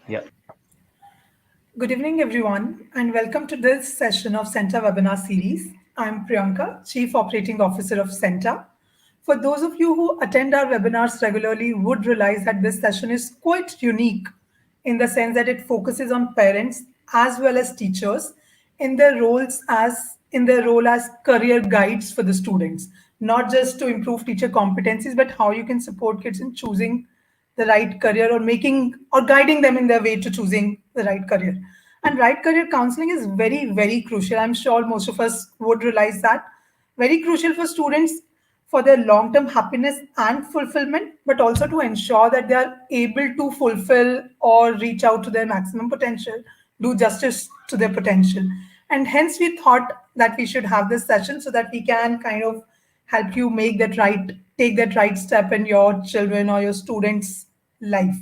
Yeah. Good evening, everyone, and welcome to this session of CENTA Webinar Series. I'm Priyanka, Chief Operating Officer of CENTA. For those of you who attend our webinars regularly would realize that this session is quite unique in the sense that it focuses on parents as well as teachers in their role as career guides for the students, not just to improve teacher competencies, but how you can support kids in choosing the right career or making or guiding them in their way to choosing the right career. And right career counseling is very, very crucial. I'm sure most of us would realize that. Very crucial for students for their long term happiness and fulfillment, but also to ensure that they are able to fulfill or reach out to their maximum potential, do justice to their potential. And hence, we thought that we should have this session so that we can kind of help you take that right step in your children or your students' life.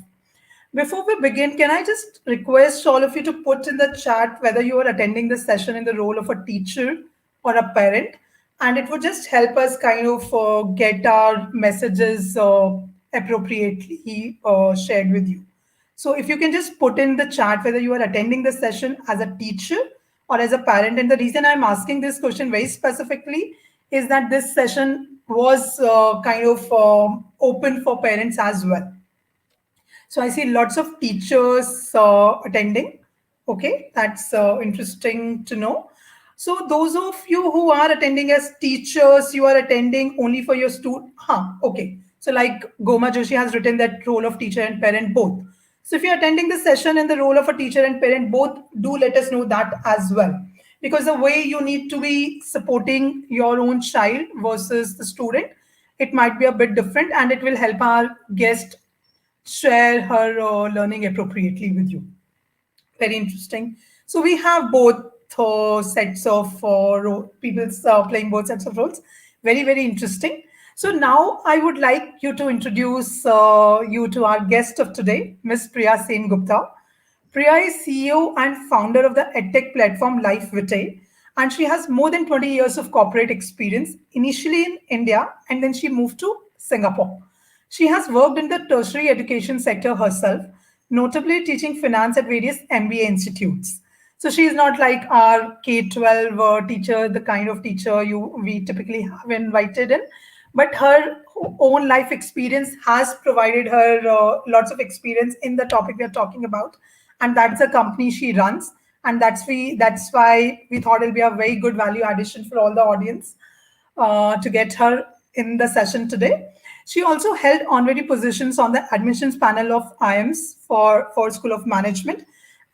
Before we begin, can I just request all of you to put in the chat whether you are attending this session in the role of a teacher or a parent? And it would just help us kind of get our messages appropriately shared with you. So if you can just put in the chat whether you are attending the session as a teacher or as a parent. And the reason I'm asking this question very specifically is that this session was kind of open for parents as well. So I see lots of teachers attending. Okay, that's interesting to know. So those of you who are attending as teachers, you are attending only for your student. Huh, okay. So like Goma Joshi has written that role of teacher and parent both. So if you're attending the session in the role of a teacher and parent both, do let us know that as well. Because the way you need to be supporting your own child versus the student, it might be a bit different and it will help our guest share her learning appropriately with you. Very interesting. So we have both sets of people playing both sets of roles. Very, very interesting. So now I would like you to introduce you to our guest of today, Miss Priya Sen Gupta. Priya is CEO and founder of the EdTech platform LifeVitae, and she has more than 20 years of corporate experience, initially in India, and then she moved to Singapore. She has worked in the tertiary education sector herself, notably teaching finance at various MBA institutes. So she is not like our K-12 teacher, the kind of teacher we typically have invited in, but her own life experience has provided her lots of experience in the topic we are talking about, and that's the company she runs, and that's why we thought it'll be a very good value addition for all the audience to get her in the session today. She also held honorary positions on the admissions panel of IIMS for School of Management,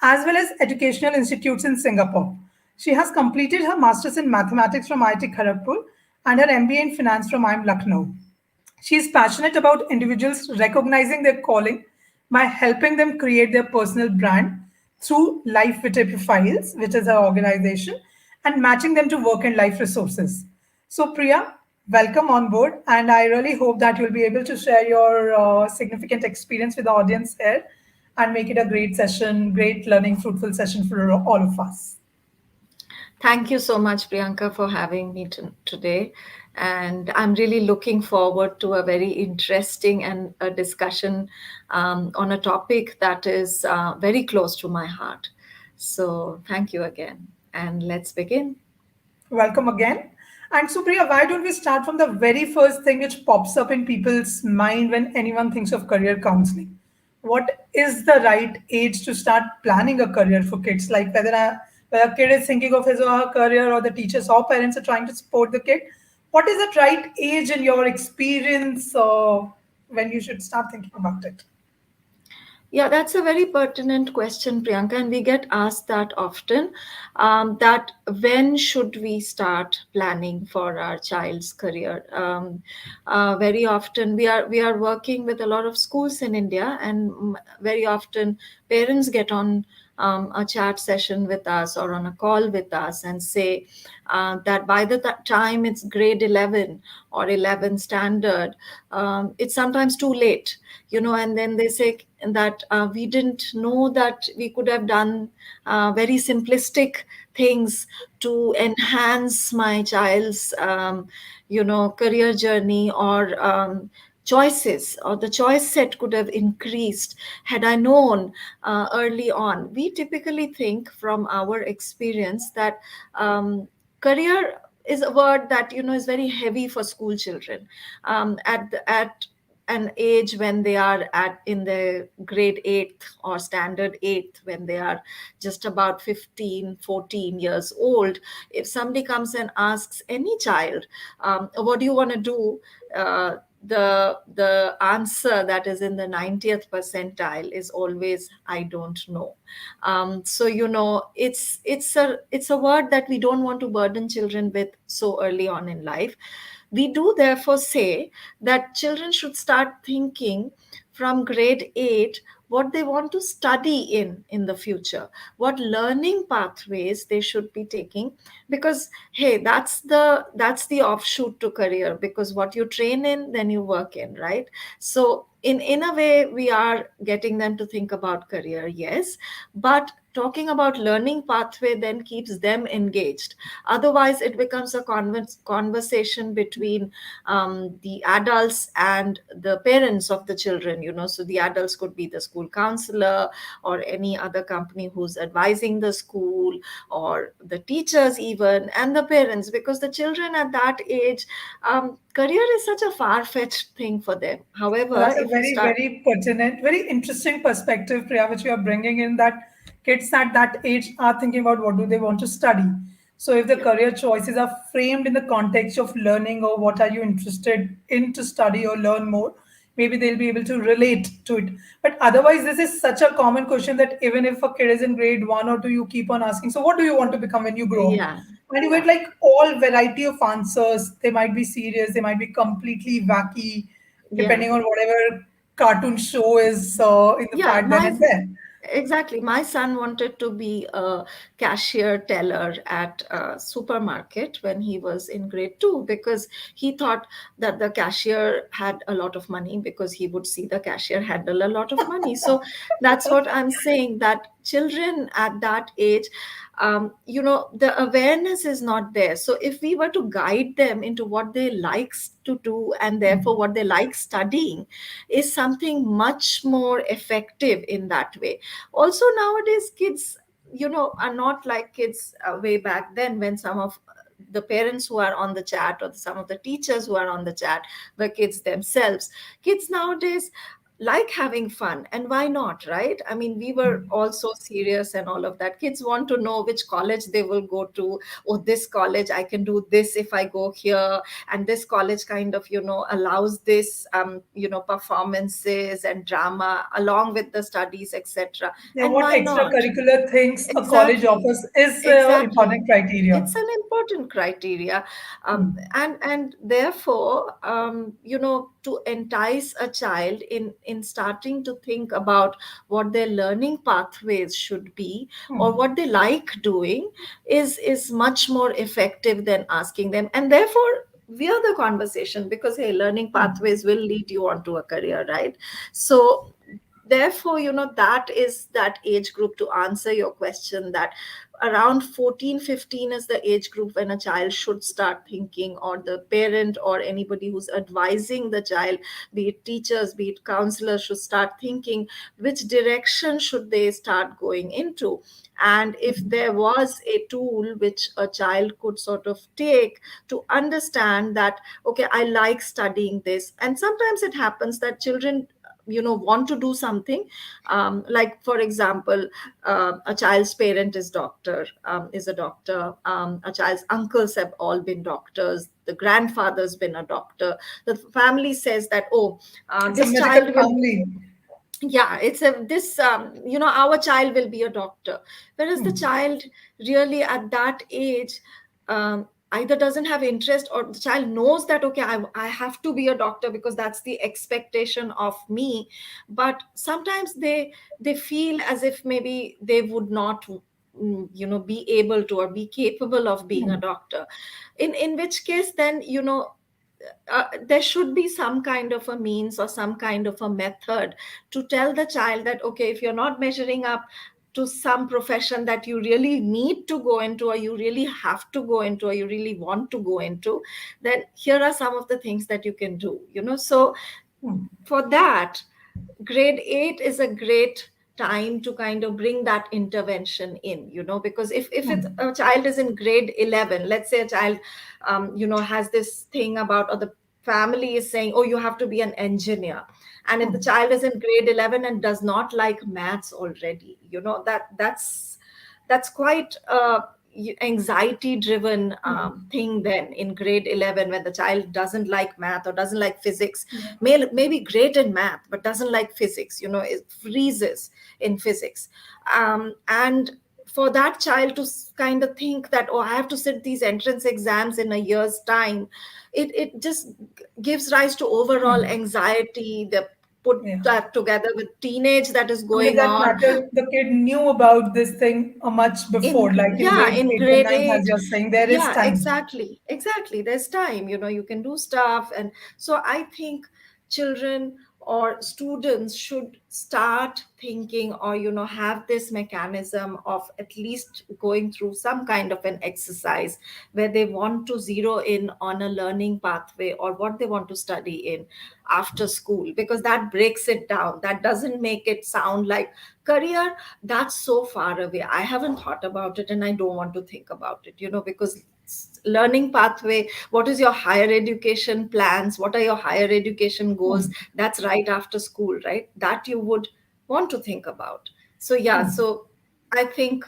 as well as educational institutes in Singapore. She has completed her master's in mathematics from IIT Kharagpur and her MBA in finance from IIM Lucknow. She is passionate about individuals recognizing their calling by helping them create their personal brand through LifeVitae profiles, which is her organization, and matching them to work and life resources. So, Priya, welcome on board, and I really hope that you'll be able to share your significant experience with the audience here and make it a great session, great learning, fruitful session for all of us. Thank you so much, Priyanka, for having me today. And I'm really looking forward to a very interesting and a discussion on a topic that is very close to my heart. So thank you again. And let's begin. Welcome again. And Supriya, why don't we start from the very first thing which pops up in people's mind when anyone thinks of career counseling? What is the right age to start planning a career for kids? Like whether a kid is thinking of his or her career, or the teachers or parents are trying to support the kid. What is the right age in your experience when you should start thinking about it? Yeah, that's a very pertinent question, Priyanka, and we get asked that often. That when should we start planning for our child's career? Very often, we are working with a lot of schools in India, and very often parents get on a chat session with us or on a call with us and say that by the time it's grade 11 or 11 standard, it's sometimes too late, and then they say that we didn't know that we could have done very simplistic things to enhance my child's career journey, or choices, or the choice set could have increased had I known early on. We typically think from our experience that career is a word that is very heavy for school children, at an age when they are at in the grade 8th or standard 8th, when they are just about 15, 14 years old. If somebody comes and asks any child, what do you want to do, the answer that is in the 90th percentile is always, I don't know. So it's a word that we don't want to burden children with so early on in life. We do therefore say that children should start thinking from grade 8 what they want to study in the future, what learning pathways they should be taking, because hey, that's the offshoot to career, because what you train in, then you work in, right? So in a way, we are getting them to think about career, yes, but talking about learning pathway then keeps them engaged. Otherwise it becomes a conversation between the adults and the parents of the children. So the adults could be the school counselor or any other company who's advising the school, or the teachers even, and the parents, because the children at that age, career is such a far-fetched thing for them. Well, However, that's a if you very, start, very pertinent, very interesting perspective, Priya, which you are bringing in, that kids at that age are thinking about what do they want to study. So if the yeah, career choices are framed in the context of learning or what are you interested in to study or learn more, maybe they'll be able to relate to it. But otherwise, this is such a common question that even if a kid is in grade 1 or 2, you keep on asking, so what do you want to become when you grow up? yeah, And you get yeah, like all variety of answers. They might be serious, they might be completely wacky, yeah. depending on whatever cartoon show is in the Yeah, fad then and there. exactly. My son wanted to be a cashier teller at a supermarket when he was in grade 2, because he thought that the cashier had a lot of money, because he would see the cashier handle a lot of money. So that's what I'm saying, that children at that age, the awareness is not there. So if we were to guide them into what they likes to do, and therefore what they like studying, is something much more effective in that way. Also, nowadays kids are not like kids way back then, when some of the parents who are on the chat, or some of the teachers who are on the chat, were kids themselves. Kids nowadays like having fun, and why not, right? I mean, we were also serious and all of that. Kids want to know which college they will go to. Oh, this college, I can do this if I go here, and this college kind of allows this performances and drama along with the studies, etc. Yeah, And what why not? extracurricular things a college Exactly. offers is Exactly. important criteria. It's an important criteria. And therefore, to entice a child in starting to think about what their learning pathways should be, or what they like doing, is much more effective than asking them. And therefore, we are the conversation, because hey, learning pathways will lead you onto a career, right? So therefore, that is that age group, to answer your question, that around 14, 15 is the age group when a child should start thinking, or the parent or anybody who's advising the child, be it teachers, be it counselors, should start thinking which direction should they start going into. And if there was a tool which a child could sort of take to understand that, okay, I like studying this. And sometimes it happens that children want to do something, like for example, a child's parent is a doctor, a child's uncles have all been doctors, the grandfather's been a doctor. The family says that, oh, It's a this medical child will, family. yeah, it's a this our child will be a doctor. Whereas the child really at that age, either doesn't have interest, or the child knows that, okay, I have to be a doctor because that's the expectation of me. But sometimes they feel as if maybe they would not be able to, or be capable of being a doctor. In which case, then there should be some kind of a means, or some kind of a method, to tell the child that, okay, if you're not measuring up to some profession that you really need to go into, or you really have to go into, or you really want to go into, then here are some of the things that you can do. So Hmm. For that, grade 8 is a great time to kind of bring that intervention in, because if it's Hmm. a child is in grade 11, let's say a child has this thing about, or the family is saying, oh, you have to be an engineer, and if the Hmm. child is in grade 11 and does not like maths already, that's quite anxiety driven Hmm. thing. Then in grade 11, when the child doesn't like math or doesn't like physics, Yeah. may be great in math but doesn't like physics, it freezes in physics. And for that child to kind of think that, oh, I have to sit these entrance exams in a year's time, it just gives rise to overall Hmm. anxiety. They put Yeah. that together with teenage that is And if going that on. matter, the kid knew about this thing much before, like in Yeah, grade in 8 and grade 9, as 8. you're saying, there is Yeah, time. exactly, there's time, you can do stuff. And so I think children or students should start thinking, or have this mechanism of at least going through some kind of an exercise where they want to zero in on a learning pathway or what they want to study in after school, because that breaks it down. That doesn't make it sound like career, that's so far away, I haven't thought about it and I don't want to think about it, because learning pathway, what is your higher education plans, what are your higher education goals, Hmm. that's right after school, right, that you would want to think about. So yeah, Hmm. so I think,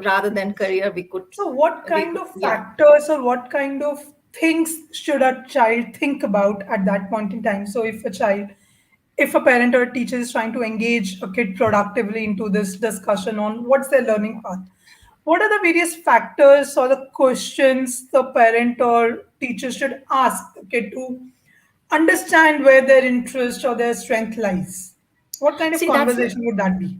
rather than Yes. career, we could So, what we kind could of yeah. factors or what kind of things should a child think about at that point in time? So, if a parent or a teacher is trying to engage a kid productively into this discussion on what's their learning path, what are the various factors or the questions the parent or teacher should ask the kid to understand where their interest or their strength lies? What kind of See, that's a conversation would that be?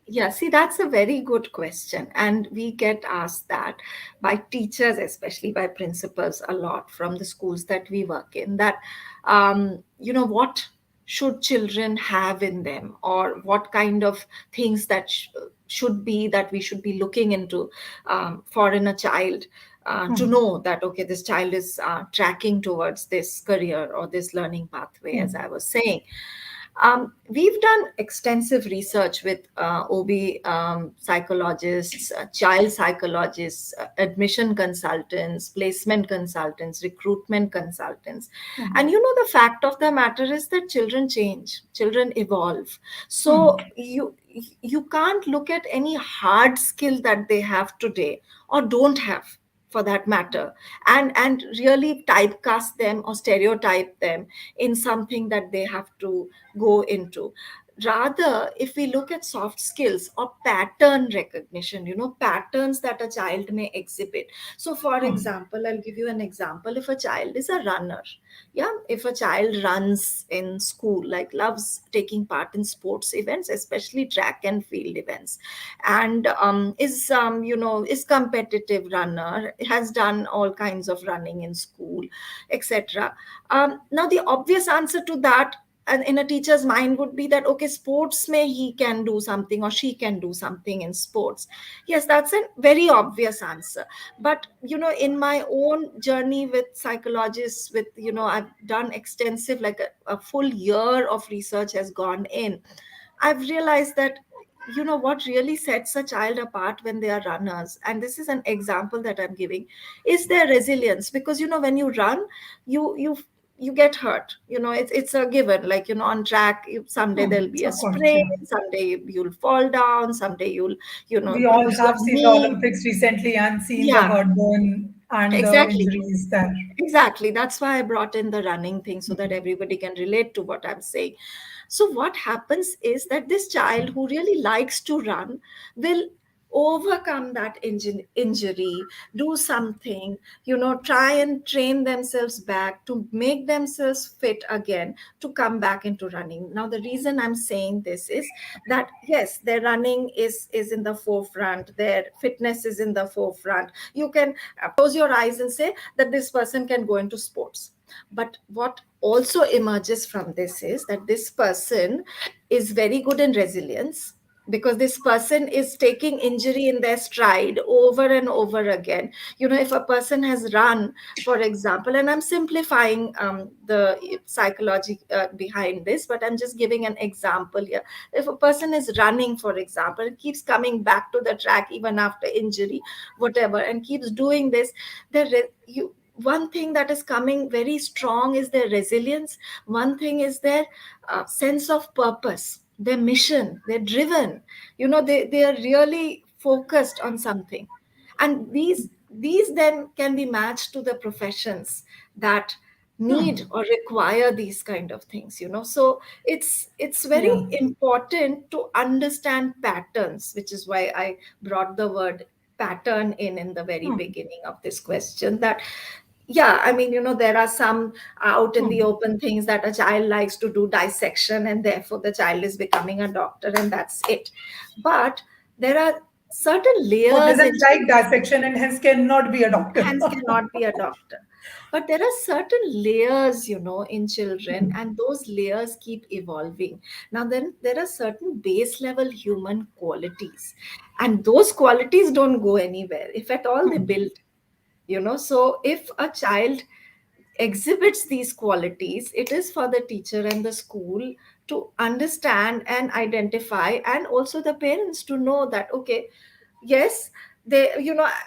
Yeah, see, that's a very good question. And we get asked that by teachers, especially by principals, a lot from the schools that we work in, that, what should children have in them, or what kind of things that should be that we should be looking into for in a child. To Hmm. know that, okay, this child is tracking towards this career or this learning pathway, as Hmm. I was saying. We've done extensive research with OB psychologists, child psychologists, admission consultants, placement consultants, recruitment consultants. And Hmm. the fact of the matter is that children change, children evolve. Hmm. So you can't look at any hard skill that they have today or don't have, for that matter, and really typecast them or stereotype them in something that they have to go into. Rather, if we look at soft skills or pattern recognition, patterns that a child may exhibit. So for Hmm. example, I'll give you an example. If a child is a runner, yeah, if a child runs in school, like loves taking part in sports events, especially track and field events, and is competitive runner, has done all kinds of running in school, etc. Now the obvious answer to that, and in a teacher's mind, would be that, okay, sports may he can do something or she can do something in sports. Yes, that's a very obvious answer. But in my own journey with psychologists, with I've done extensive, like a full year of research has gone in. I've realized that what really sets a child apart when they are runners, and this is an example that I'm giving, is their resilience. Because when you run, you get hurt. It's a given. Like on track, someday Hmm. there'll be a Of course, sprain, yeah. someday you'll fall down, someday you'll We all bruise your have seen the knee. Olympics recently and seen the Yeah, heartburn and the exactly. injuries there. Exactly. That's why I brought in the running thing, so that everybody can relate to what I'm saying. So, what happens is that this child who really likes to run will overcome that injury, do something, try and train themselves back to make themselves fit again to come back into running. Now, the reason I'm saying this is that, yes, their running is in the forefront, their fitness is in the forefront. You can close your eyes and say that this person can go into sports. But what also emerges from this is that this person is very good in resilience, because this person is taking injury in their stride over and over again. If a person has run, for example, and I'm simplifying the psychology behind this, but I'm just giving an example here. If a person is running, for example, and keeps coming back to the track even after injury, whatever, and keeps doing this, one thing that is coming very strong is their resilience. One thing is their sense of purpose, their mission, they're driven. They are really focused on something. And these then can be matched to the professions that need Hmm. or require these kind of things. So it's very Yeah. important to understand patterns, which is why I brought the word pattern in the very Hmm. beginning of this question. That, yeah, I mean, there are some out in the Hmm. open things that a child likes to do dissection, and therefore the child is becoming a doctor, and that's it. But there are certain Or layers in doesn't like children, dissection and hence cannot be a doctor. hence cannot be a doctor. But there are certain layers, in children, and those layers keep evolving. Now, then there are certain base level human qualities, and those qualities don't go anywhere. If at all, they build. So if a child exhibits these qualities, it is for the teacher and the school to understand and identify, and also the parents to know that, okay, yes, they,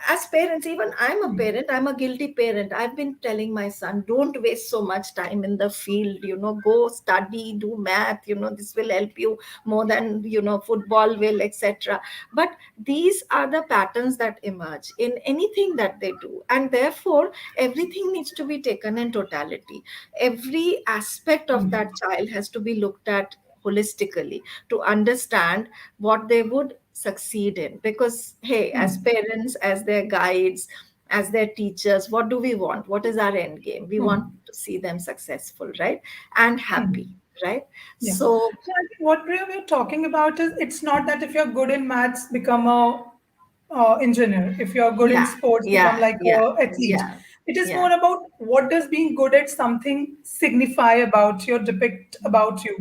as parents, even I'm a parent, I'm a guilty parent. I've been telling my son, don't waste so much time in the field, go study, do math, this will help you more than football will, etc. But these are the patterns that emerge in anything that they do, and therefore everything needs to be taken in totality. Every aspect of that child has to be looked at holistically to understand what they would succeed in. Because, hey, as Hmm. parents, as their guides, as their teachers, what do we want? What is our end game? We want Hmm. to see them successful, right? And Hmm. happy, right? Yeah. So, So I think what we're talking about is it's not that if you're good in maths, become a engineer. If you're good in yeah, sports, become yeah, like yeah, a athlete. yeah, It is yeah, more about what does being good at something signify about you, or depict about you.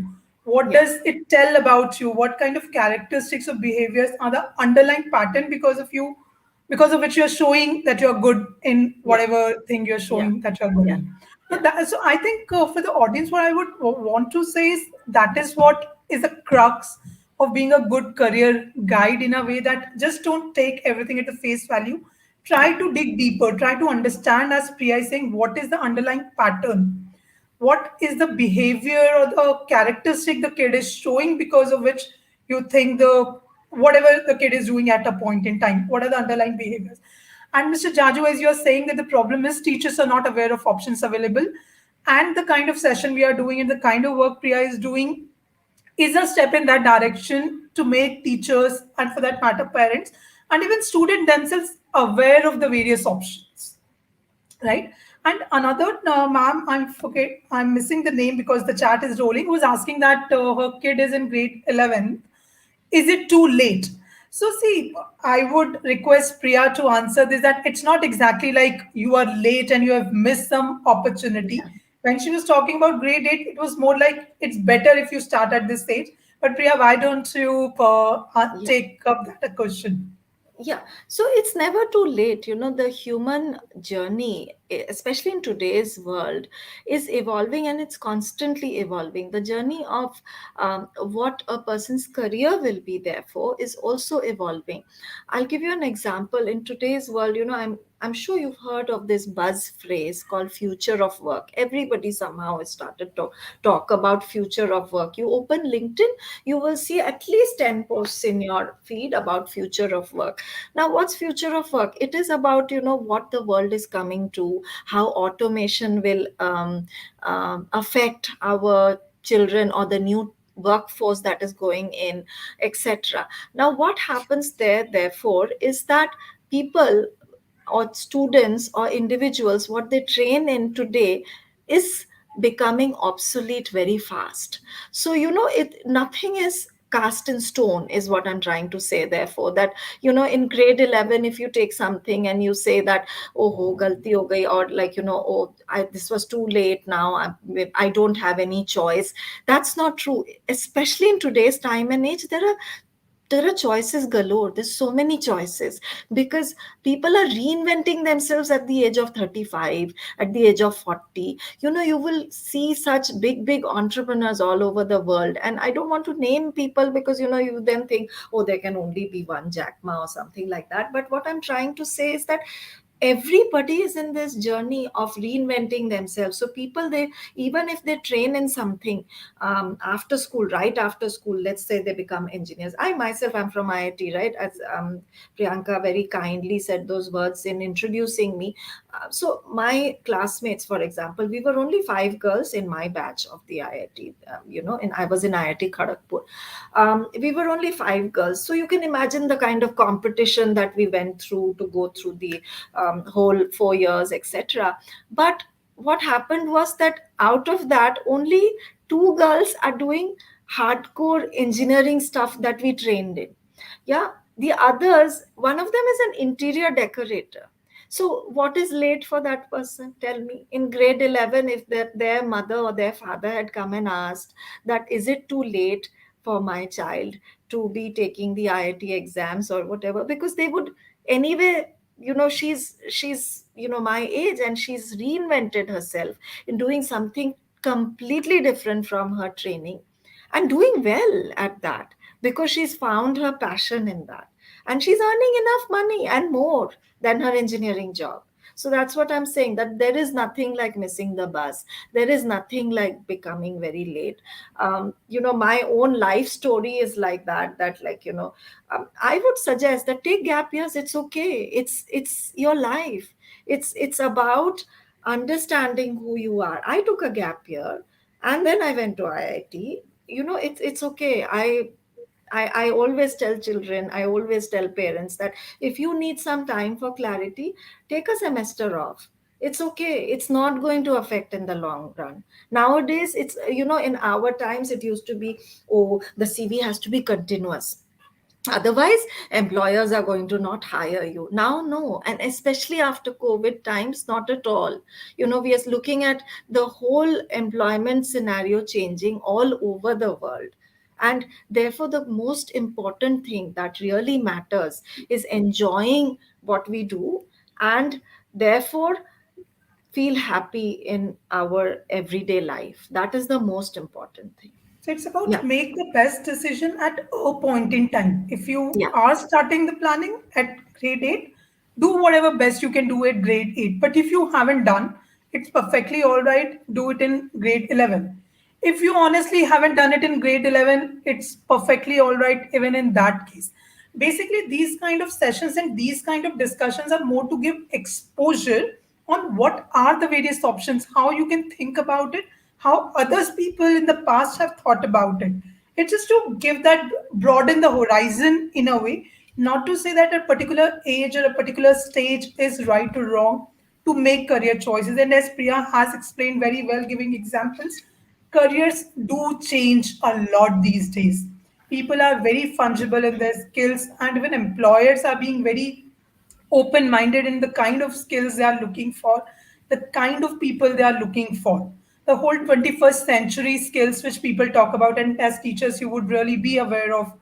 What yeah, does it tell about you? What kind of characteristics or behaviors are the underlying pattern because of which you're showing that you're good in yeah, whatever thing you're yeah, showing that you're good yeah, in. yeah, So I think for the audience, what I would want to say is that is what is the crux of being a good career guide, in a way that just don't take everything at the face value. yeah, Try to dig deeper. Try to understand, as Priya is saying, what is the underlying pattern, what is the behavior or the characteristic the kid is showing because of which you think the whatever the kid is doing at a point in time, what are the underlying behaviors. And Mr. Jaju, as you're saying, that the problem is teachers are not aware of options available, and the kind of session we are doing and the kind of work Priya is doing is a step in that direction to make teachers, and for that matter parents, and even students themselves, aware of the various options, right? And another ma'am, I'm missing the name because the chat is rolling, who was asking that her kid is in grade 11, is it too late? So see, I would request Priya to answer this, that it's not exactly like you are late and you have missed some opportunity. yeah, When she was talking about grade 8, it was more like it's better if you start at this stage. But Priya, why don't you yeah. take up that question? Yeah, so it's never too late. The human journey, especially in today's world, is evolving, and it's constantly evolving. The journey of what a person's career will be, therefore, is also evolving. I'll give you an example. In today's world, I'm sure you've heard of this buzz phrase called future of work. Everybody somehow has started to talk about future of work. You open LinkedIn, you will see at least 10 posts in your feed about future of work. Now, what's future of work? It is about, what the world is coming to, how automation will affect our children or the new workforce that is going in, etc. Now, what happens there, therefore, is that people or students or individuals, what they train in today is becoming obsolete very fast. So, nothing is cast in stone, is what I'm trying to say. Therefore, that, in grade 11, if you take something and you say that, oh ho, galti ho gayi, or like, oh, this was too late now, I don't have any choice. That's not true. Especially in today's time and age, there are there are choices galore. There's so many choices because people are reinventing themselves at the age of 35, at the age of 40. You will see such big entrepreneurs all over the world, and I don't want to name people because you then think, oh, there can only be one Jack Ma or something like that. But what I'm trying to say is that everybody is in this journey of reinventing themselves. So people, they, even if they train in something, after school, right after school, let's say they become engineers. I myself am from IIT, right? As Priyanka very kindly said those words in introducing me. So my classmates, for example, we were only 5 girls in my batch of the IIT. And I was in IIT Kharagpur. We were only 5 girls, so you can imagine the kind of competition that we went through to go through the whole 4 years, etc. But what happened was that out of that, only 2 girls are doing hardcore engineering stuff that we trained in. Yeah, the others, one of them is an interior decorator. So what is late for that person? Tell me. In grade 11, if their mother or their father had come and asked that, is it too late for my child to be taking the IIT exams or whatever? Because they would anyway, she's my age, and she's reinvented herself in doing something completely different from her training, and doing well at that because she's found her passion in that, and she's earning enough money and more than her engineering job. So that's what I'm saying, that there is nothing like missing the bus. There is nothing like becoming very late. My own life story is like that, I would suggest that take gap years. It's okay. It's your life. It's about understanding who you are. I took a gap year and then I went to IIT. It's okay. I always tell children, I always tell parents that if you need some time for clarity, take a semester off. It's okay. It's not going to affect in the long run. Nowadays, in our times, it used to be, oh, the CV has to be continuous. Otherwise, employers are going to not hire you. Now, no. And especially after COVID times, not at all. We are looking at the whole employment scenario changing all over the world. And therefore, the most important thing that really matters is enjoying what we do, and therefore feel happy in our everyday life. That is the most important thing. So it's about Yeah. make the best decision at a point in time. If you Yeah. are starting the planning at grade 8, do whatever best you can do at grade 8. But if you haven't done, it's perfectly all right. Do it in grade 11. If you honestly haven't done it in grade 11, it's perfectly all right even in that case. Basically, these kind of sessions and these kind of discussions are more to give exposure on what are the various options, how you can think about it, how others people in the past have thought about it. It's just to give that, broaden the horizon in a way, not to say that a particular age or a particular stage is right or wrong to make career choices. And as Priya has explained very well, giving examples, careers do change a lot these days. People are very fungible in their skills, and even employers are being very open minded in the kind of skills they are looking for, the kind of people they are looking for. The whole 21st century skills which people talk about, and as teachers, you would really be aware of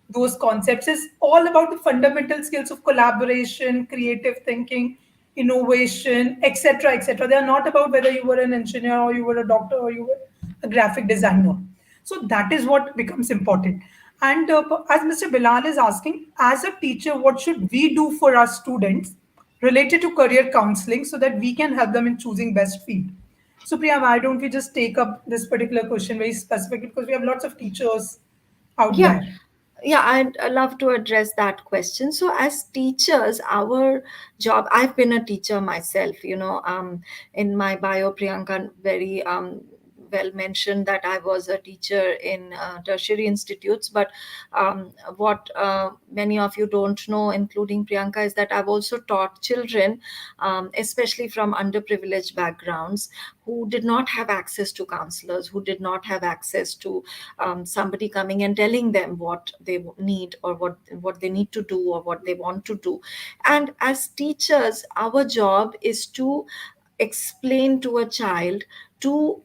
those concepts, is all about the fundamental skills of collaboration, creative thinking, innovation, etc. etc. They are not about whether you were an engineer or you were a doctor or you were a graphic designer. So that is what becomes important. And as Mr. Bilal is asking, as a teacher, what should we do for our students related to career counseling so that we can help them in choosing best field? So Priya, why don't we just take up this particular question very specifically, because we have lots of teachers out Yeah. there. Yeah, I'd love to address that question. So as teachers, our job, I've been a teacher myself, in my bio, Priyanka very well mentioned that I was a teacher in tertiary institutes. But what many of you don't know, including Priyanka, is that I've also taught children, especially from underprivileged backgrounds, who did not have access to counselors, who did not have access to somebody coming and telling them what they need, or what they need to do, or what they want to do. And as teachers, our job is to explain to a child, to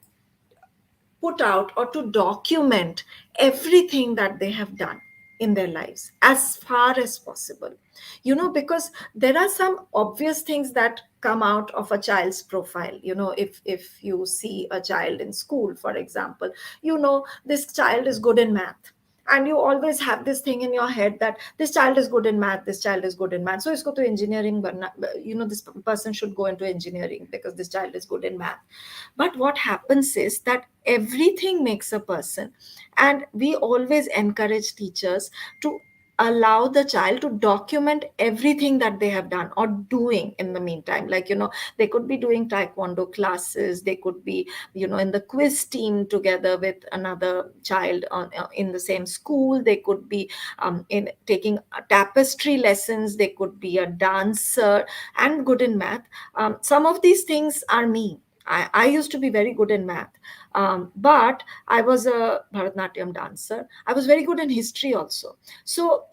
put out or to document everything that they have done. in their lives as far as possible. Because there are some obvious things that come out of a child's profile. If you see a child in school, for example, this child is good in math, and you always have this thing in your head that this child is good in math, this child is good in math, so isko to engineering banna, this person should go into engineering because this child is good in math. But what happens is that everything makes a person, and we always encourage teachers to allow the child to document everything that they have done or doing in the meantime. Like, they could be doing taekwondo classes, they could be, in the quiz team together with another child in the same school, they could be in taking tapestry lessons, they could be a dancer and good in math. Some of these things are me. I used to be very good in math, but I was a Bharatanatyam dancer. I was very good in history also. So,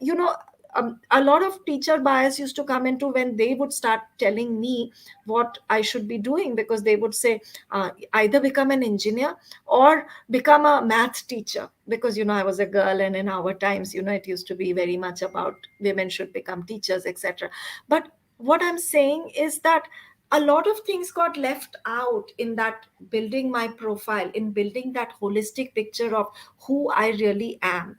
a lot of teacher bias used to come into when they would start telling me what I should be doing, because they would say, either become an engineer or become a math teacher. Because, I was a girl, and in our times, it used to be very much about women should become teachers, etc. But what I'm saying is that a lot of things got left out in that building my profile, in building that holistic picture of who I really am.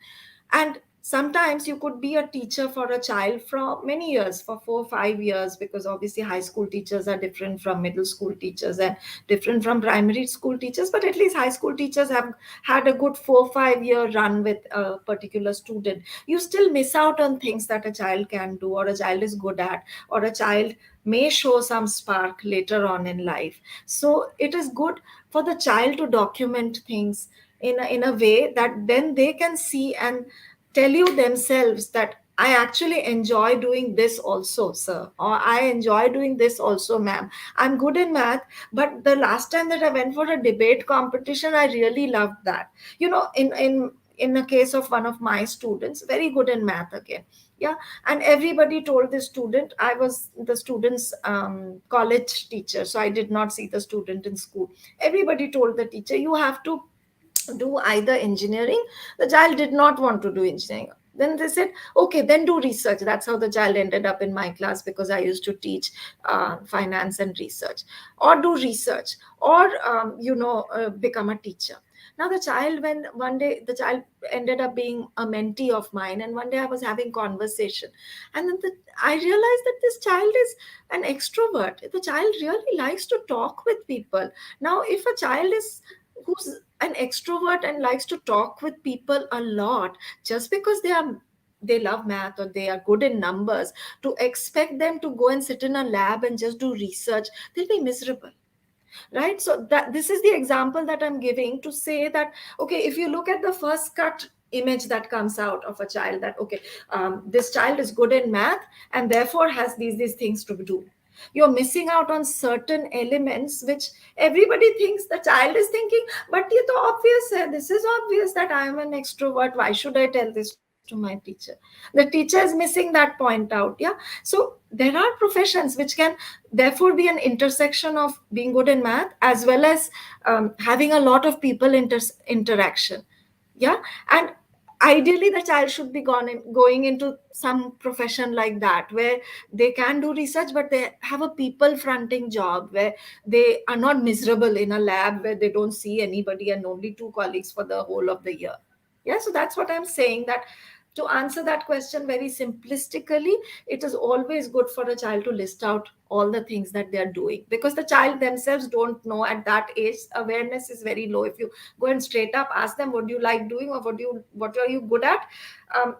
And sometimes you could be a teacher for a child for many years, for 4 or 5 years, because obviously high school teachers are different from middle school teachers and different from primary school teachers. But at least high school teachers have had a good 4 or 5 year run with a particular student. You still miss out on things that a child can do, or a child is good at, or a child may show some spark later on in life. So it is good for the child to document things in a way that then they can see and tell you themselves that I actually enjoy doing this also, sir, or I enjoy doing this also, ma'am. I'm good in math, but the last time that I went for a debate competition, I really loved that. In a case of one of my students, very good in math again. Yeah. And everybody told the student, I was the student's college teacher, so I did not see the student in school. Everybody told the teacher, you have to do either engineering. The child did not want to do engineering. Then they said, okay, then do research. That's how the child ended up in my class, because I used to teach finance and research. Or do research, or become a teacher. Now the child, when one day the child ended up being a mentee of mine, and one day I was having conversation, and then I realized that this child is an extrovert. The child really likes to talk with people. Now if a child is who's an extrovert and likes to talk with people a lot, just because they love math or they are good in numbers, to expect them to go and sit in a lab and just do research, they'll be miserable, right? So that this is the example that I'm giving to say that, okay, if you look at the first cut image that comes out of a child, that okay, this child is good in math and therefore has these things to do, you're missing out on certain elements which everybody thinks the child is thinking, but ye to obvious hai, this is obvious that I am an extrovert, why should I tell this to my teacher? The teacher is missing that point out. Yeah. So there are professions which can therefore be an intersection of being good in math as well as having a lot of people interaction. Yeah. And ideally the child should be going into some profession like that, where they can do research but they have a people fronting job, where they are not miserable in a lab where they don't see anybody and only two colleagues for the whole of the year. Yeah. So that's what I'm saying, that to answer that question very simplistically, it is always good for a child to list out all the things that they are doing, because the child themselves don't know at that age. Awareness is very low. If you go and straight up ask them, what do you like doing, or what are you good at, um,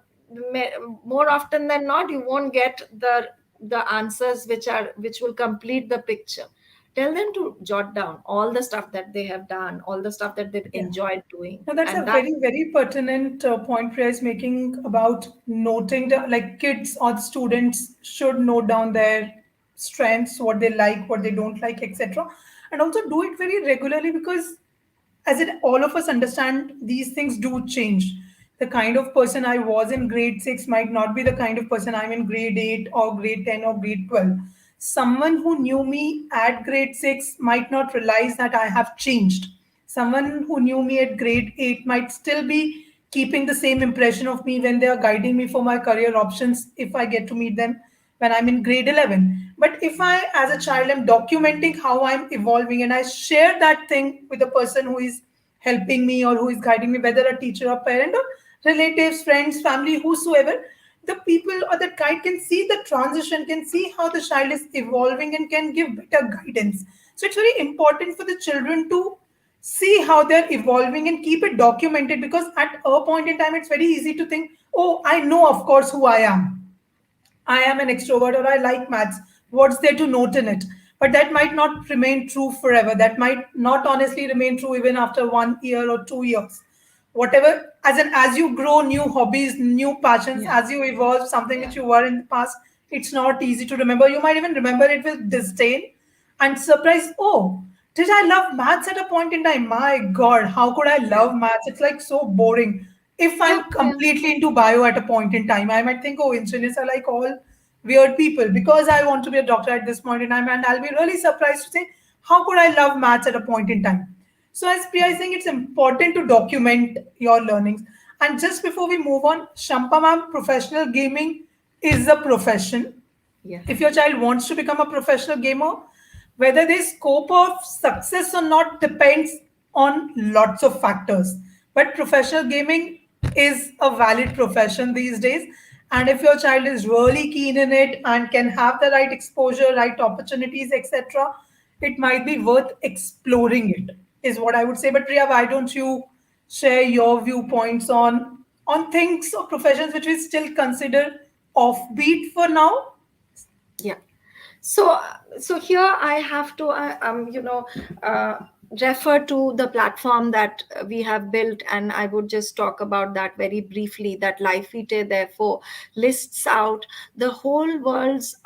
more often than not you won't get the answers which will complete the picture. Tell them to jot down all the stuff that they have done, all the stuff that they've Yeah. enjoyed doing, Now that's and a that. very, very pertinent point Priya is making about noting the, like kids or students should note down their strengths, what they like, what they don't like, etc. And also do it very regularly, because as it all of us understand, these things do change. The kind of person I was in grade 6 might not be the kind of person I'm in grade 8 or grade 10 or grade 12. Someone who knew me at grade 6 might not realize that I have changed. Someone who knew me at grade 8 might still be keeping the same impression of me when they are guiding me for my career options if I get to meet them when I'm in grade 11. But if I, as a child, am documenting how I'm evolving and I share that thing with the person who is helping me or who is guiding me, whether a teacher or parent or relatives, friends, family, whosoever, the people or that guide can see the transition, can see how the child is evolving and can give better guidance. So it's very important for the children to see how they're evolving and keep it documented, because at a point in time it's very easy to think, oh, I know of course who I am an extrovert or I like maths. What's there to note in it? But that might not remain true forever. That might not honestly remain true even after 1 year or 2 years. Whatever, as you grow new hobbies, new passions, Yeah. as you evolve something Yeah. which you were in the past, it's not easy to remember. You might even remember it with disdain and surprise. Oh, did I love maths at a point in time? My God, how could I Yeah. love maths? It's like so boring. If Yeah, I'm completely into bio at a point in time, I might think, oh, engineers are like all weird people because I want to be a doctor at this point in time, and I'll be really surprised to say, how could I love maths at a point in time? So, as Priya is saying, it's important to document your learnings. And just before we move on, Shampa ma'am, professional gaming is a profession. yeah, If your child wants to become a professional gamer, whether there's scope of success or not depends on lots of factors. But professional gaming is a valid profession these days. And if your child is really keen in it and can have the right exposure, right opportunities, etc., it might be worth exploring it, is what I would say. But Priya, why don't you share your viewpoints on things or professions which we still consider offbeat for now? yeah. So, so here I have to, uh, refer to the platform that we have built, and I would just talk about that very briefly. That LifeEater therefore lists out the whole world's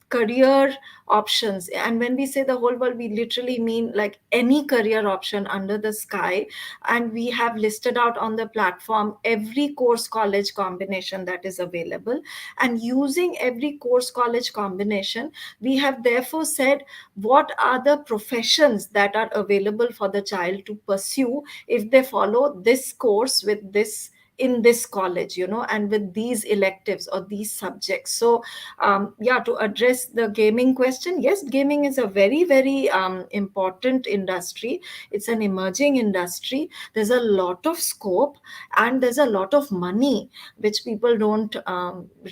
career options. And when we say the whole world, we literally mean like any career option under the sky. And we have listed out on the platform every course college combination that is available. And using every course college combination, we have therefore said what are the professions that are available for the child to pursue if they follow this course with this in this college, and with these electives or these subjects. So yeah, to address the gaming question, yes, gaming is a very, very important industry. It's an emerging industry. There's a lot of scope and there's a lot of money which people don't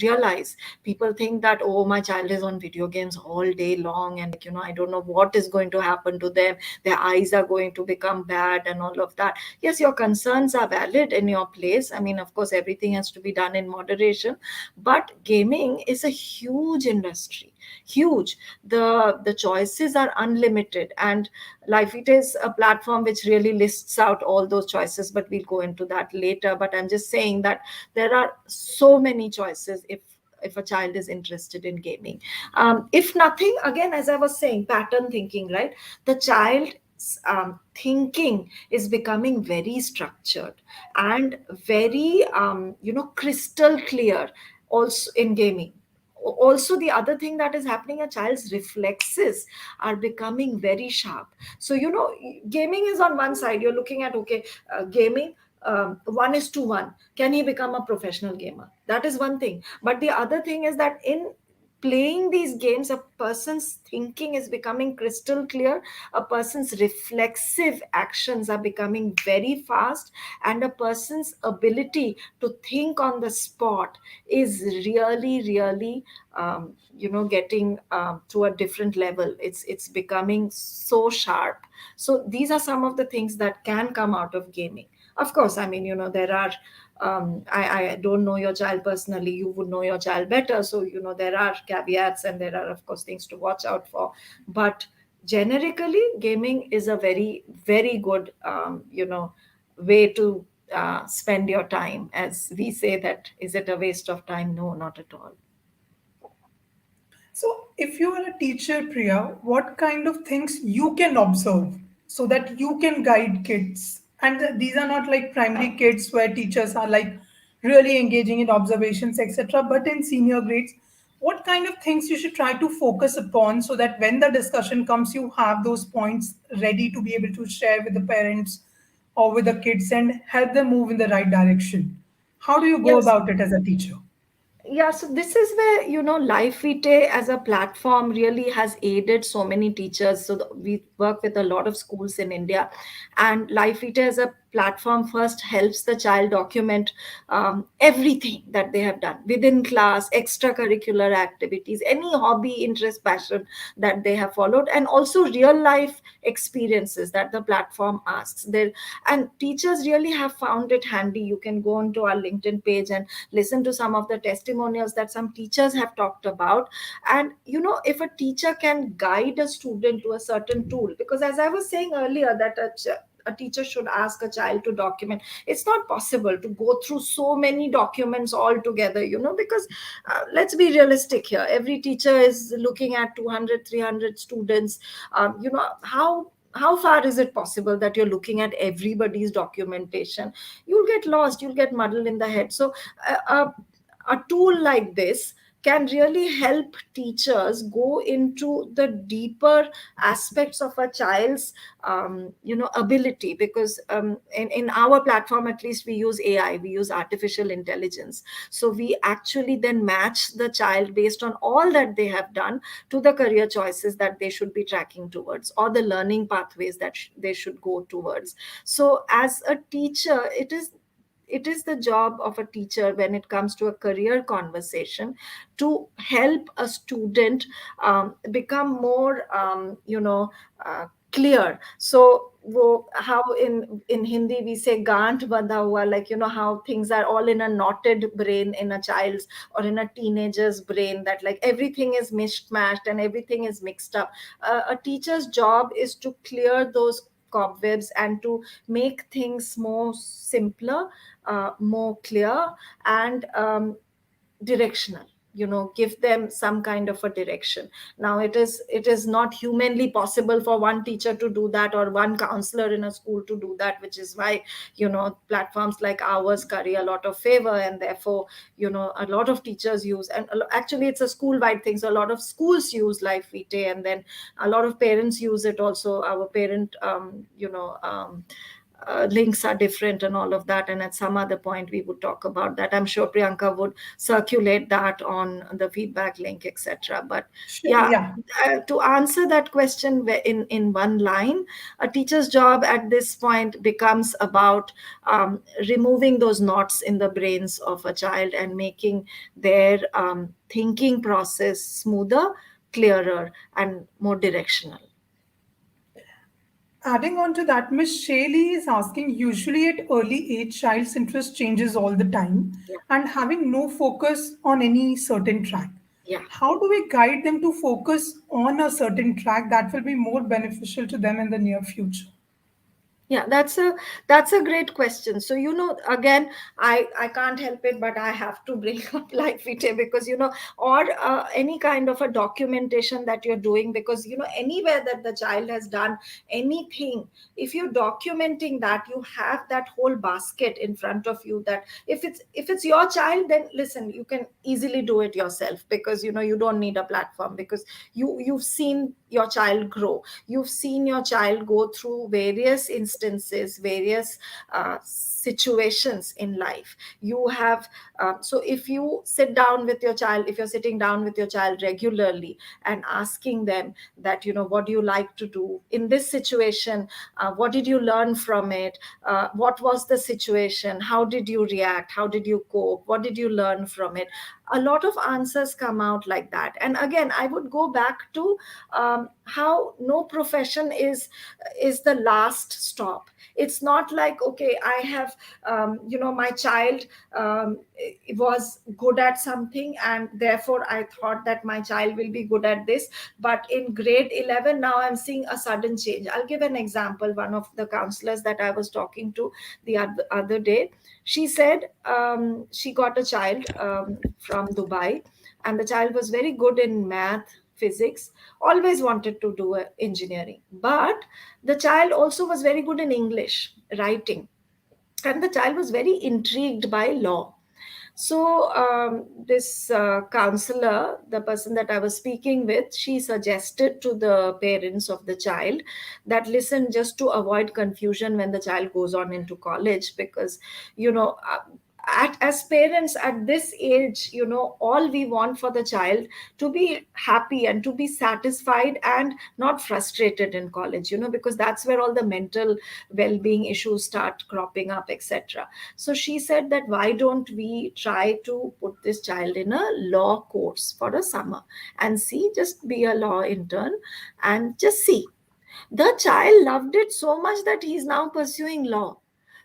realize. People think that, oh, my child is on video games all day long, and I don't know what is going to happen to them. Their eyes are going to become bad and all of that. Yes, your concerns are valid in your place. I mean, of course, everything has to be done in moderation, but gaming is a huge industry. Huge. The choices are unlimited, and LifeEater is a platform which really lists out all those choices, but we'll go into that later. But I'm just saying that there are so many choices if a child is interested in gaming. If nothing, again, as I was saying, pattern thinking, right? The child thinking is becoming very structured and very crystal clear also in gaming. Also, the other thing that is happening, a child's reflexes are becoming very sharp. So gaming is on one side, you're looking at, okay, gaming, 1:1, can he become a professional gamer? That is one thing. But the other thing is that in playing these games, a person's thinking is becoming crystal clear, a person's reflexive actions are becoming very fast, and a person's ability to think on the spot is really, really getting to a different level. It's becoming so sharp. So these are some of the things that can come out of gaming. Of course, I mean, there are I don't know your child personally, you would know your child better, so there are caveats and there are, of course, things to watch out for. But generically, gaming is a very, very good way to spend your time. As we say, that is it a waste of time? No, not at all. So, if you are a teacher, Priya, what kind of things you can observe so that you can guide kids? And these are not like primary kids where teachers are like really engaging in observations, etc. But in senior grades, what kind of things you should try to focus upon so that when the discussion comes, you have those points ready to be able to share with the parents or with the kids and help them move in the right direction? How do you go Yes. about it as a teacher? Yeah, so this is where, LifeVitae as a platform really has aided so many teachers. So we work with a lot of schools in India, and LifeVitae as a platform first helps the child document everything that they have done within class, extracurricular activities, any hobby, interest, passion that they have followed, and also real life experiences that the platform asks. There, and teachers really have found it handy. You can go onto our LinkedIn page and listen to some of the testimonials that some teachers have talked about. And if a teacher can guide a student to a certain tool, because as I was saying earlier, that a teacher should ask a child to document, it's not possible to go through so many documents all together, because let's be realistic here, every teacher is looking at 200, 300 students. How far is it possible that you're looking at everybody's documentation? You'll get lost, you'll get muddled in the head. So a tool like this can really help teachers go into the deeper aspects of a child's ability, because in our platform, at least, we use AI, we use artificial intelligence. So we actually then match the child based on all that they have done to the career choices that they should be tracking towards, or the learning pathways that they should go towards. So as a teacher, it is the job of a teacher, when it comes to a career conversation, to help a student become more clear. So how in Hindi we say gant bandha hua, like how things are all in a knotted brain in a child's or in a teenager's brain, that like everything is mishmashed and everything is mixed up. A teacher's job is to clear those cobwebs and to make things more simpler, more clear, and directional. Give them some kind of a direction. Now it is not humanly possible for one teacher to do that, or one counselor in a school to do that, which is why platforms like ours carry a lot of favor, and therefore a lot of teachers use, and actually it's a school wide thing, so a lot of schools use LifeVitae, and then a lot of parents use it also. Our parent links are different and all of that, and at some other point we would talk about that. I'm sure Priyanka would circulate that on the feedback link, etc. But Sure. yeah, Yeah. to answer that question in one line, a teacher's job at this point becomes about removing those knots in the brains of a child and making their thinking process smoother, clearer, and more directional. Adding on to that, Miss Shaylee is asking, usually at early age, child's interest changes all the time Yeah, and having no focus on any certain track. yeah. How do we guide them to focus on a certain track that will be more beneficial to them in the near future? Yeah, that's a great question. So again, I can't help it, but I have to bring up LifeVitae, because or any kind of a documentation that you're doing, because anywhere that the child has done anything, if you're documenting that, you have that whole basket in front of you. That if it's your child, then listen, you can easily do it yourself, because you don't need a platform, because you've seen your child grow. You've seen your child go through various instances, various situations in life. You have so if you sit down with your child, if you're sitting down with your child regularly and asking them that what do you like to do in this situation, what did you learn from it, what was the situation, how did you react, how did you cope, what did you learn from it, a lot of answers come out like that. And again, I would go back to how no profession is the last stop. It's not like, okay, I have my child was good at something, and therefore I thought that my child will be good at this, but in grade 11 now I'm seeing a sudden change. I'll give an example. One of the counselors that I was talking to the other day, she said she got a child from Dubai, and the child was very good in math, physics, always wanted to do engineering, but the child also was very good in English writing, and the child was very intrigued by law. So, this counselor, the person that I was speaking with, she suggested to the parents of the child that listen, just to avoid confusion when the child goes on into college, because, you know, as parents at this age, you know, all we want for the child to be happy and to be satisfied and not frustrated in college, you know, because that's where all the mental well-being issues start cropping up, etc. So she said that why don't we try to put this child in a law course for a summer and see, just be a law intern and just see. The child loved it so much that he's now pursuing law.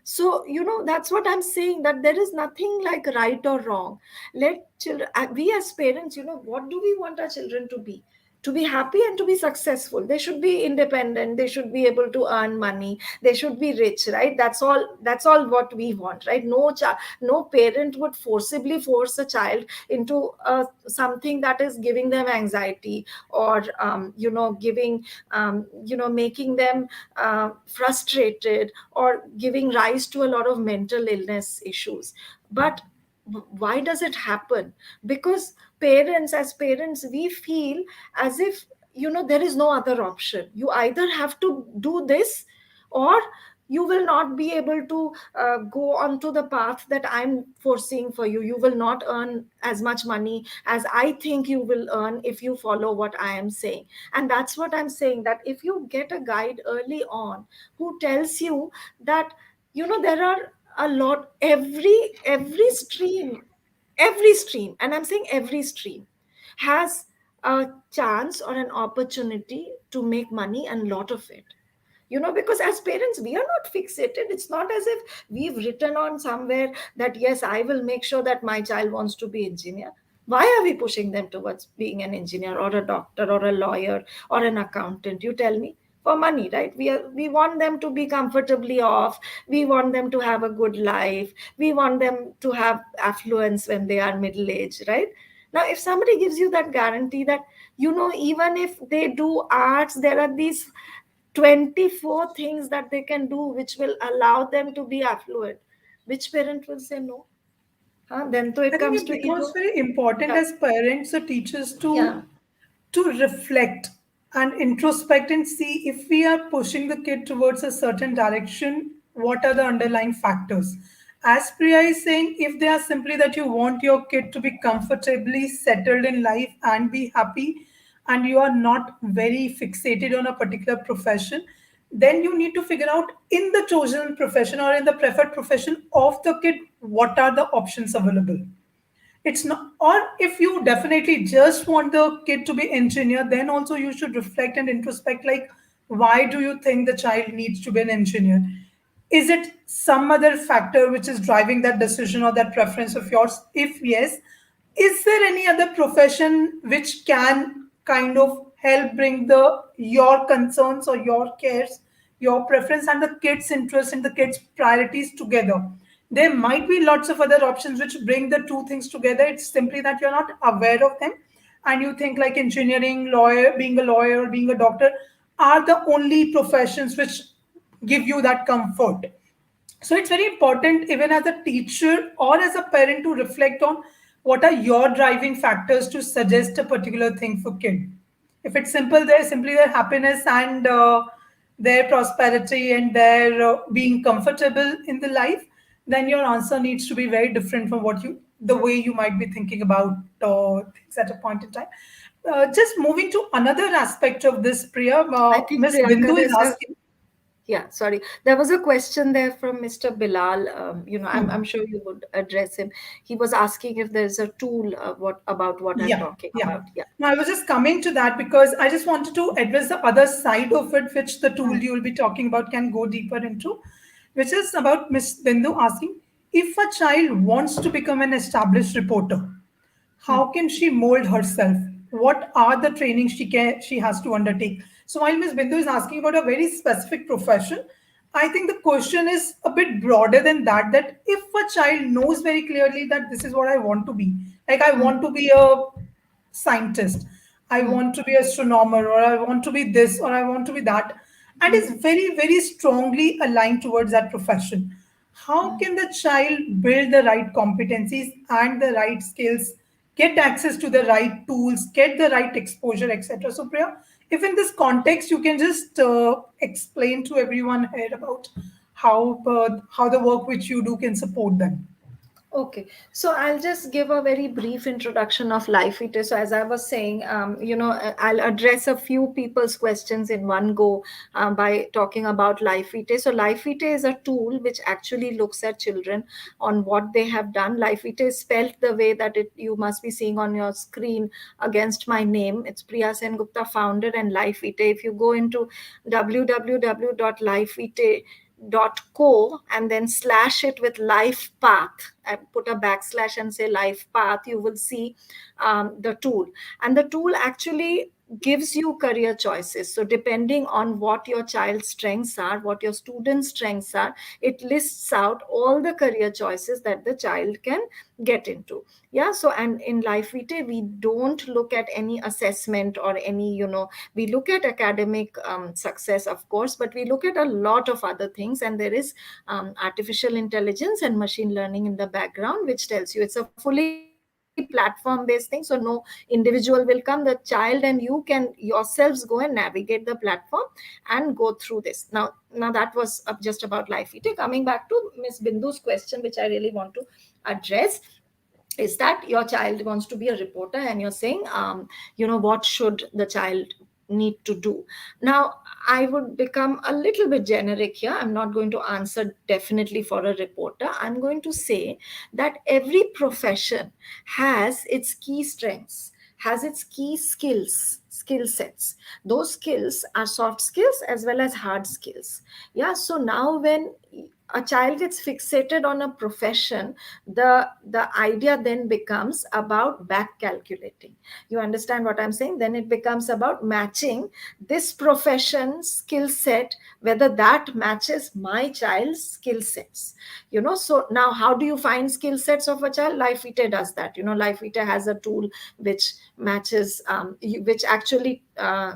So, you know, that's what I'm saying, that there is nothing like right or wrong. Let children, we as parents, you know, what do we want our children to be? To be happy and to be successful. They should be independent, they should be able to earn money, they should be rich, right? That's all what we want, right? No parent would forcibly force a child into something that is giving them anxiety, or you know, giving you know, making them frustrated, or giving rise to a lot of mental illness issues. But why does it happen? Because parents, as parents, we feel as if, you know, there is no other option. You either have to do this, or you will not be able to go onto the path that I'm foreseeing for you. You will not earn as much money as I think you will earn if you follow what I am saying. And that's what I'm saying, that if you get a guide early on who tells you that, you know, there are a lot, every stream, and I'm saying every stream, has a chance or an opportunity to make money, and lot of it, you know, because as parents we are not fixated. It's not as if we've written on somewhere that yes, I will make sure that my child wants to be engineer. Why are we pushing them towards being an engineer or a doctor or a lawyer or an accountant? You tell me. For money, right? We want them to be comfortably off, we want them to have a good life, we want them to have affluence when they are middle aged, right? Now if somebody gives you that guarantee that, you know, even if they do arts, there are these 24 things that they can do which will allow them to be affluent, which parent will say no? Huh? Then so I it think comes it to becomes ego. very important Yeah, as parents or teachers yeah. to reflect and introspect and see if we are pushing the kid towards a certain direction, what are the underlying factors. As Priya is saying, if they are simply that you want your kid to be comfortably settled in life and be happy, and you are not very fixated on a particular profession, then you need to figure out in the chosen profession or in the preferred profession of the kid what are the options available. It's not, or if you definitely just want the kid to be engineer, then also you should reflect and introspect, like, why do you think the child needs to be an engineer? Is it some other factor which is driving that decision or that preference of yours? If yes, is there any other profession which can kind of help bring the your concerns or your cares, your preference and the kids' interest and the kids' priorities together? There might be lots of other options which bring the two things together. It's simply that you're not aware of them, and you think like engineering, lawyer, being a lawyer, or being a doctor are the only professions which give you that comfort. So it's very important, even as a teacher or as a parent, to reflect on what are your driving factors to suggest a particular thing for kid. If it's simple, they're simply their happiness and their prosperity and their being comfortable in the life, then your answer needs to be very different from what you the way you might be thinking about things at a point in time. Just moving to another aspect of this, Priya, I think, Miss Priyanka, Bindu is there's a, asking. yeah, sorry. There was a question there from Mr. Bilal. You know, I'm Hmm. sure you would address him. He was asking if there's a tool, what about what I'm Yeah, talking yeah. about. Yeah. No, I was just coming to that because I just wanted to address the other side of it, which the tool Hmm. you will be talking about can go deeper into, which is about Miss Bindu asking, if a child wants to become an established reporter, Hmm. how can she mold herself? What are the trainings she has to undertake? So while Ms. Bindu is asking about a very specific profession, I think the question is a bit broader than that. That if a child knows very clearly that this is what I want to be, like I Hmm. want to be a scientist, I Hmm. want to be astronomer, or I want to be this, or I want to be that, and Hmm. is very, very strongly aligned towards that profession. how can the child build the right competencies and the right skills, get access to the right tools, get the right exposure, etc. So, Priya, if in this context you can just explain to everyone here about how the work which you do can support them. Okay, so I'll just give a very brief introduction of LifeEater. So as I was saying, I'll address a few people's questions in one go by talking about LifeEater. So LifeEater is a tool which actually looks at children on what they have done. LifeEater is spelled the way that it you must be seeing on your screen against my name. It's Priya Sen Gupta, founder, and LifeEater. If you go into www.lifeeater .co and then slash it with LifePath, I put a backslash and say LifePath, you will see the tool. And the tool actually gives you career choices. So depending on what your child's strengths are, what your students' strengths are, it lists out all the career choices that the child can get into. Yeah, so and in LifeVitae, we don't look at any assessment or any, we look at academic success, of course, but we look at a lot of other things. And there is artificial intelligence and machine learning in the background, which tells you it's a fully platform based thing. So no individual will come. The child and you can yourselves go and navigate the platform and go through this. Now that was just about LifeVitae. Coming back to Miss Bindu's question, which I really want to address, is that your child wants to be a reporter and you're saying what should the child need to do. Now I would become a little bit generic here. I'm not going to answer definitely for a reporter. I'm going to say that every profession has its key strengths, has its key skill sets. Those skills are soft skills as well as hard skills. Yeah, so now when a child gets fixated on a profession, the idea then becomes about back calculating. You understand what I'm saying? Then it becomes about matching this profession skill set, whether that matches my child's skill sets. So now how do you find skill sets of a child? LifeEater does that. LifeEater has a tool which matches which actually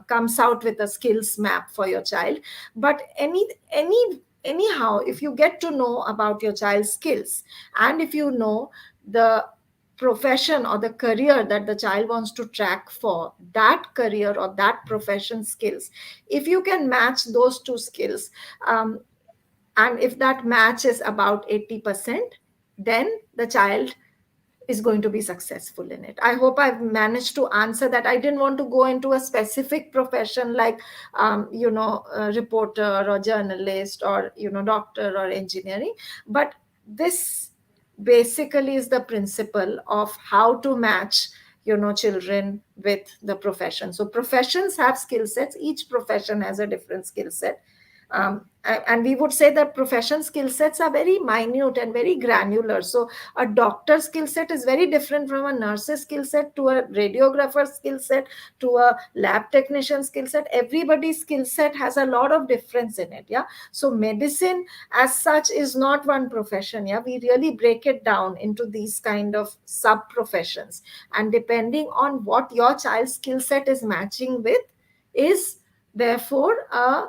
comes out with a skills map for your child. But anyhow, if you get to know about your child's skills, and if you know the profession or the career that the child wants to track for, that career or that profession skills, if you can match those two skills, and if that match is about 80%, then the child is going to be successful in it. I hope I've managed to answer that. I didn't want to go into a specific profession like a reporter or journalist or doctor or engineering, but this basically is the principle of how to match children with the profession. So professions have skill sets. Each profession has a different skill set. And we would say that profession skill sets are very minute and very granular. So a doctor's skill set is very different from a nurse's skill set to a radiographer's skill set to a lab technician skill set. Everybody's skill set has a lot of difference in it. Yeah, so medicine as such is not one profession. Yeah, we really break it down into these kind of sub professions, and depending on what your child's skill set is matching with is therefore a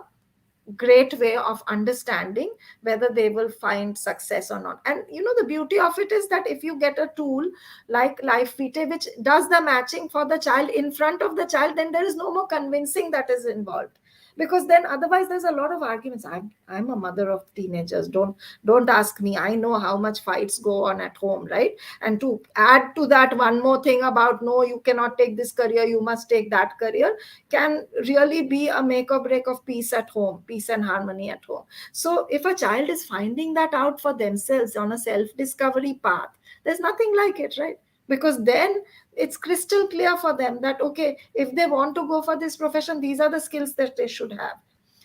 great way of understanding whether they will find success or not. And the beauty of it is that if you get a tool like LifeVitae which does the matching for the child in front of the child, then there is no more convincing that is involved, because then otherwise there's a lot of arguments. I'm a mother of teenagers. Don't ask me. I know how much fights go on at home, right? And to add to that one more thing about, no, you cannot take this career, you must take that career, can really be a make or break of peace at home, peace and harmony at home. So if a child is finding that out for themselves on a self discovery path, there's nothing like it, right? Because then it's crystal clear for them that, okay, if they want to go for this profession, these are the skills that they should have.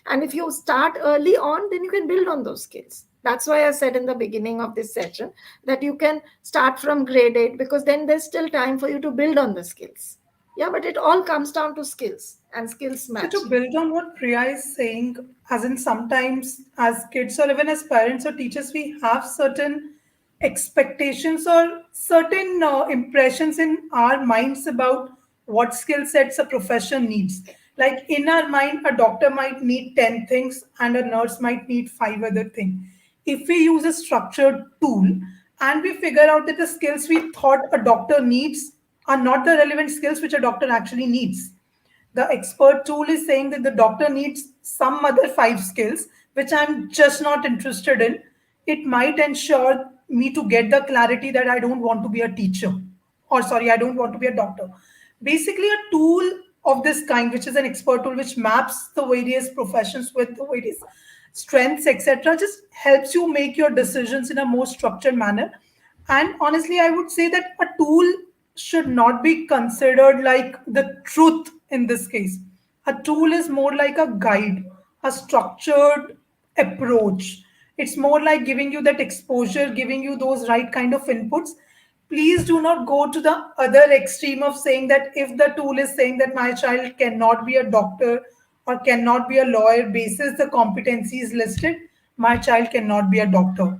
And if you start early on, then you can build on those skills. That's why I said in the beginning of this session that you can start from grade 8, because then there's still time for you to build on the skills. Yeah, but it all comes down to skills and skills So to matching. build on what Priya is saying, as in sometimes as kids or even as parents or teachers, we have certain expectations or certain impressions in our minds about what skill sets a profession needs. Like in our mind, a doctor might need 10 things and a nurse might need 5 other things. If we use a structured tool and we figure out that the skills we thought a doctor needs are not the relevant skills which a doctor actually needs. The expert tool is saying that the doctor needs some other five skills which I'm just not interested in. It might ensure me to get the clarity that I don't want to be a teacher, or sorry, I don't want to be a doctor. Basically, a tool of this kind, which is an expert tool which maps the various professions with the various strengths, etc., just helps you make your decisions in a more structured manner. And honestly, I would say that a tool should not be considered like the truth in this case. A tool is more like a guide, a structured approach. It's more like giving you that exposure, giving you those right kind of inputs. Please do not go to the other extreme of saying that if the tool is saying that my child cannot be a doctor or cannot be a lawyer basis the competencies listed, my child cannot be a doctor.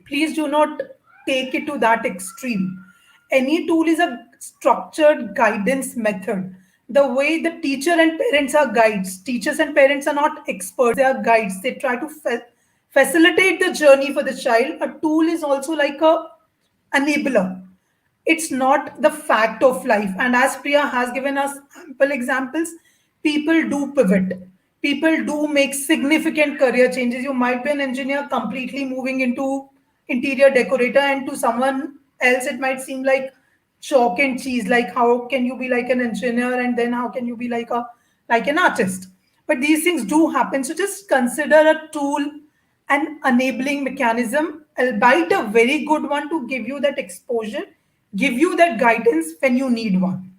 Please do not take it to that extreme. Any tool is a structured guidance method. The way the teacher and parents are guides, teachers and parents are not experts, they are guides. They try to facilitate the journey for the child. A tool is also like a enabler. It's not the fact of life. And as Priya has given us ample examples, people do pivot. People do make significant career changes. You might be an engineer completely moving into interior decorator, and to someone else, it might seem like chalk and cheese. Like, how can you be like an engineer and then how can you be like an artist? But these things do happen. So just consider a tool an enabling mechanism, albeit a very good one to give you that exposure, give you that guidance when you need one.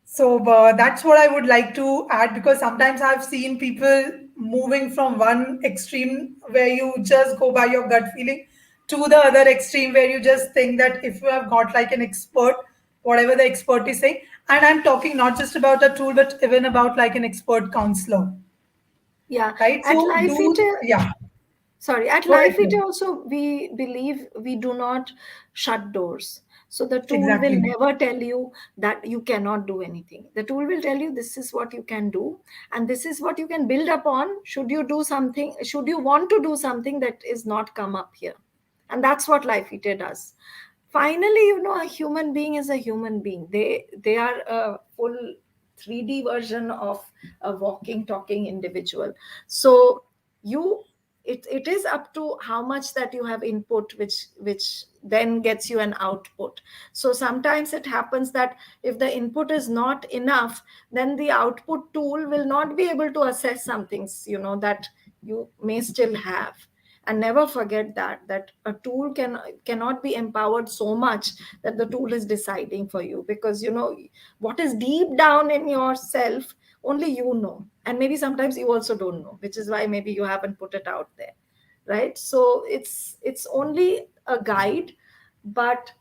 So that's what I would like to add, because sometimes I've seen people moving from one extreme where you just go by your gut feeling to the other extreme where you just think that if you have got like an expert, whatever the expert is saying, and I'm talking not just about a tool, but even about like an expert counselor, Yeah, right? at So do, LifeEater, yeah, sorry, at go ahead. LifeEater also we believe we do not shut doors. So the tool will Exactly. never tell you that you cannot do anything. The tool will tell you this is what you can do, and this is what you can build upon. Should you do something? Should you want to do something that is not come up here? And that's what LifeEater does. Finally, a human being is a human being. They are a full 3D version of a walking talking individual. So you it is up to how much that you have input, which then gets you an output. So sometimes it happens that if the input is not enough, then the output tool will not be able to assess some things that you may still have. And never forget that a tool cannot be empowered so much that the tool is deciding for you, because what is deep down in yourself, only you know, and maybe sometimes you also don't know, which is why maybe you haven't put it out there, right? So it's only a guide. But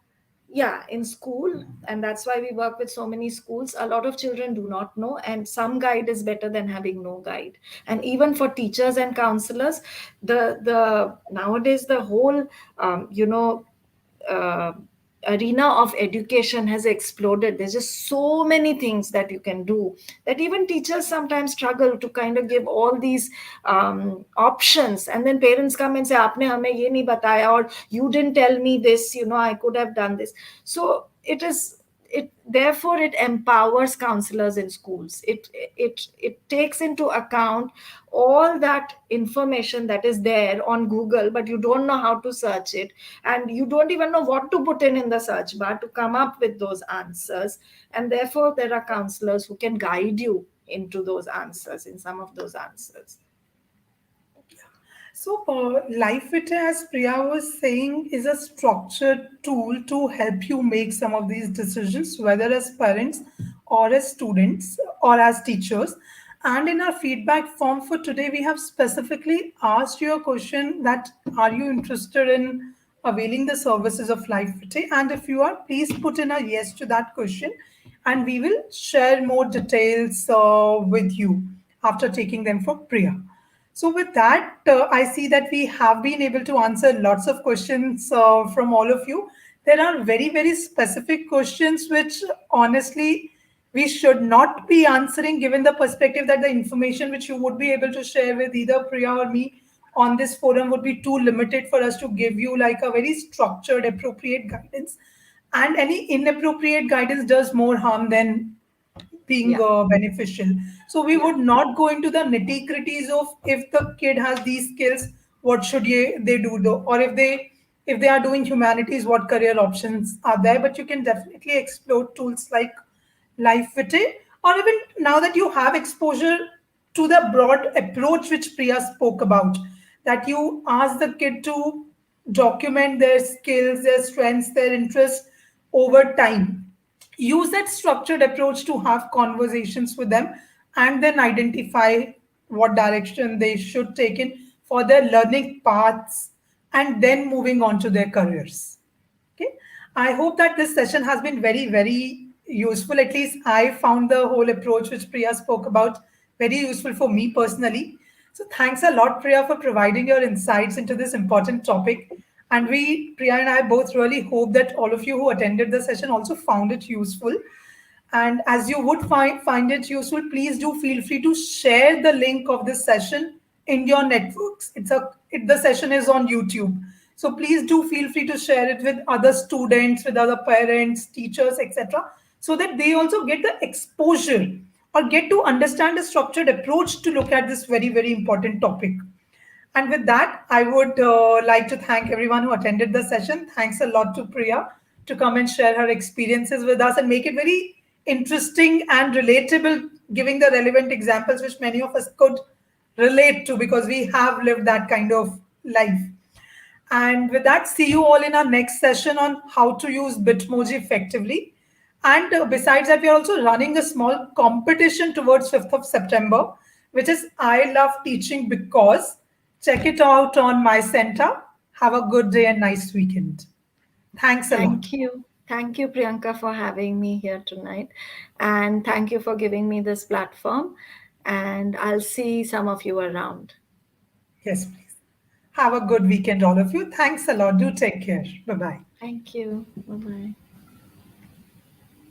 yeah, in school, and that's why we work with so many schools, a lot of children do not know, and some guide is better than having no guide. And even for teachers and counselors, the nowadays the whole uh, arena of education has exploded. There's just so many things that you can do, that even teachers sometimes struggle to kind of give all these options, and then parents come and say aapne hame ye nahi bataya, or you didn't tell me this, I could have done this. So it therefore it empowers counselors in schools. It takes into account all that information that is there on Google, but you don't know how to search it, and you don't even know what to put in the search bar to come up with those answers. And therefore there are counselors who can guide you into those answers, in some of those answers. So, LifeVitae, as Priya was saying, is a structured tool to help you make some of these decisions, whether as parents or as students or as teachers. And in our feedback form for today, we have specifically asked you a question that are you interested in availing the services of LifeVitae? And if you are, please put in a yes to that question, and we will share more details with you after taking them for Priya. So, with that, I see that we have been able to answer lots of questions from all of you. There are very, very specific questions which honestly we should not be answering given the perspective that the information which you would be able to share with either Priya or me on this forum would be too limited for us to give you like a very structured, appropriate guidance. And any inappropriate guidance does more harm than being Yeah. beneficial. So we Yeah. would not go into the nitty gritties of if the kid has these skills, what should they do though, or if they are doing humanities, what career options are there. But you can definitely explore tools like LifeVitae, or even now that you have exposure to the broad approach which Priya spoke about, that you ask the kid to document their skills, their strengths, their interests over time. Use that structured approach to have conversations with them and then identify what direction they should take in for their learning paths and then moving on to their careers. Okay. I hope that this session has been very, very useful. At least I found the whole approach which Priya spoke about very useful for me personally. So thanks a lot, Priya, for providing your insights into this important topic. And we, Priya and I, both really hope that all of you who attended the session also found it useful. And as you would find it useful, please do feel free to share the link of this session in your networks. The session is on YouTube. So please do feel free to share it with other students, with other parents, teachers, etc., so that they also get the exposure or get to understand a structured approach to look at this very, very important topic. And with that, I would like to thank everyone who attended the session. Thanks a lot to Priya to come and share her experiences with us and make it very interesting and relatable, giving the relevant examples which many of us could relate to because we have lived that kind of life. And with that, see you all in our next session on how to use Bitmoji effectively. And besides that, we are also running a small competition towards 5th of September, which is I Love Teaching Because. Check it out on my center. Have a good day and nice weekend. Thanks a lot. Thank you. Thank you, Priyanka, for having me here tonight. And thank you for giving me this platform. And I'll see some of you around. Yes, please. Have a good weekend, all of you. Thanks a lot. Do take care. Bye bye. Thank you. Bye bye.